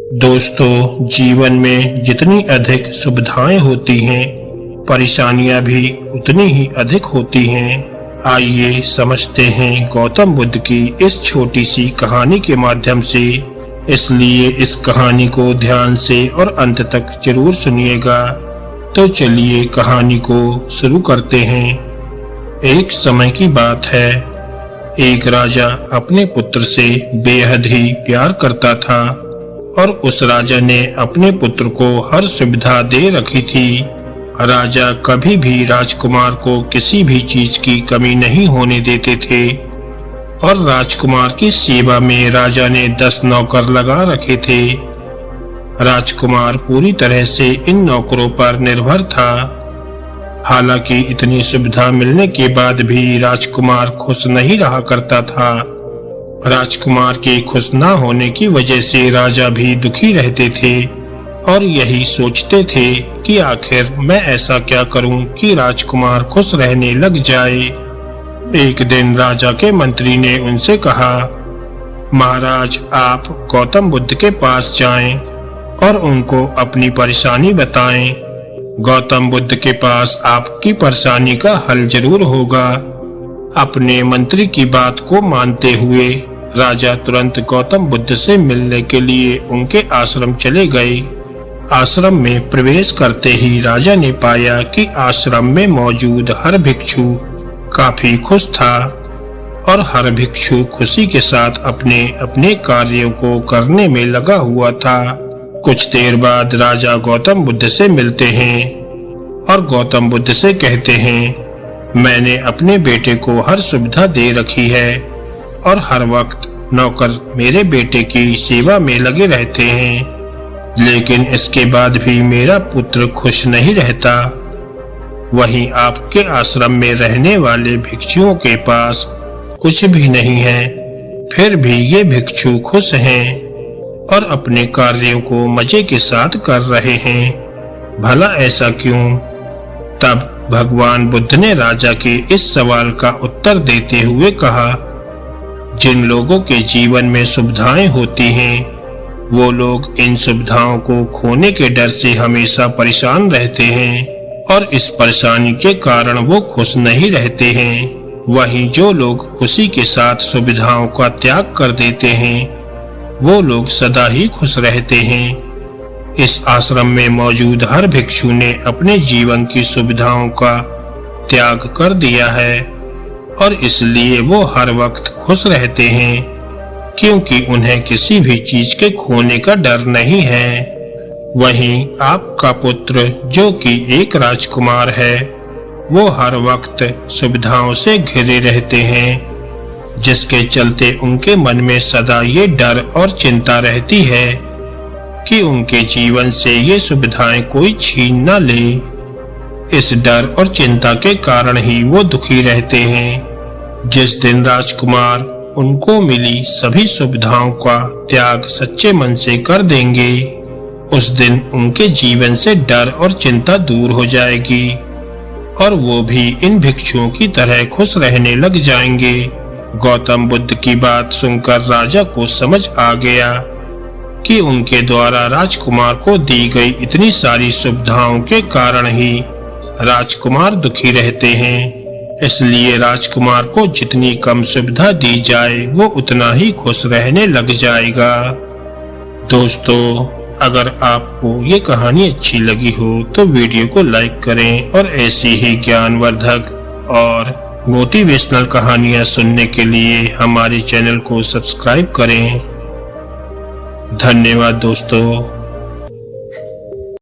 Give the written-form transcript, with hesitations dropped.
दोस्तों, जीवन में जितनी अधिक सुविधाएं होती हैं, परेशानियां भी उतनी ही अधिक होती हैं। आइए समझते हैं गौतम बुद्ध की इस छोटी सी कहानी के माध्यम से। इसलिए इस कहानी को ध्यान से और अंत तक जरूर सुनिएगा। तो चलिए कहानी को शुरू करते हैं। एक समय की बात है, एक राजा अपने पुत्र से बेहद ही प्यार करता था और उस राजा ने अपने पुत्र को हर सुविधा दे रखी थी। राजा कभी भी राजकुमार को किसी भी चीज की कमी नहीं होने देते थे और राजकुमार की सेवा में राजा ने 10 नौकर लगा रखे थे। राजकुमार पूरी तरह से इन नौकरों पर निर्भर था। हालांकि इतनी सुविधा मिलने के बाद भी राजकुमार खुश नहीं रहा करता था। राजकुमार के खुश न होने की वजह से राजा भी दुखी रहते थे और यही सोचते थे कि आखिर मैं ऐसा क्या करूं कि राजकुमार खुश रहने लग जाए। एक दिन राजा के मंत्री ने उनसे कहा, महाराज, आप गौतम बुद्ध के पास जाएं और उनको अपनी परेशानी बताएं। गौतम बुद्ध के पास आपकी परेशानी का हल जरूर होगा। अपने मंत्री की बात को मानते हुए राजा तुरंत गौतम बुद्ध से मिलने के लिए उनके आश्रम चले गए। आश्रम में प्रवेश करते ही राजा ने पाया कि आश्रम में मौजूद हर भिक्षु काफी खुश था और हर भिक्षु खुशी के साथ अपने अपने कार्यों को करने में लगा हुआ था। कुछ देर बाद राजा गौतम बुद्ध से मिलते हैं और गौतम बुद्ध से कहते हैं, मैंने अपने बेटे को हर सुविधा दे रखी है और हर वक्त नौकर मेरे बेटे की सेवा में लगे रहते हैं, लेकिन इसके बाद भी मेरा पुत्र खुश नहीं रहता। वहीं आपके आश्रम में रहने वाले भिक्षुओं के पास कुछ भी नहीं है, फिर भी ये भिक्षु खुश हैं और अपने कार्यों को मजे के साथ कर रहे हैं। भला ऐसा क्यों? तब भगवान बुद्ध ने राजा के इस सवाल का उत्तर देते हुए कहा, जिन लोगों के जीवन में सुविधाएं होती हैं, वो लोग इन सुविधाओं को खोने के डर से हमेशा परेशान रहते हैं और इस परेशानी के कारण वो खुश नहीं रहते हैं। वहीं जो लोग खुशी के साथ सुविधाओं का त्याग कर देते हैं, वो लोग सदा ही खुश रहते हैं। इस आश्रम में मौजूद हर भिक्षु ने अपने जीवन की सुविधाओं का त्याग कर दिया है और इसलिए वो हर वक्त खुश रहते हैं, क्योंकि उन्हें किसी भी चीज के खोने का डर नहीं है। वहीं आपका पुत्र, जो कि एक राजकुमार है, वो हर वक्त सुविधाओं से घिरे रहते हैं, जिसके चलते उनके मन में सदा ये डर और चिंता रहती है कि उनके जीवन से ये सुविधाएं कोई छीन न ले। इस डर और चिंता के कारण ही वो दुखी रहते हैं। जिस दिन राजकुमार उनको मिली सभी सुविधाओं का त्याग सच्चे मन से कर देंगे, उस दिन उनके जीवन से डर और चिंता दूर हो जाएगी और वो भी इन भिक्षुओं की तरह खुश रहने लग जाएंगे। गौतम बुद्ध की बात सुनकर राजा को समझ आ गया कि उनके द्वारा राजकुमार को दी गई इतनी सारी सुविधाओं के कारण ही राजकुमार दुखी रहते हैं। इसलिए राजकुमार को जितनी कम सुविधा दी जाए, वो उतना ही खुश रहने लग जाएगा। दोस्तों, अगर आपको ये कहानी अच्छी लगी हो तो वीडियो को लाइक करें और ऐसी ही ज्ञानवर्धक और मोटिवेशनल कहानियां सुनने के लिए हमारे चैनल को सब्सक्राइब करें। धन्यवाद दोस्तों।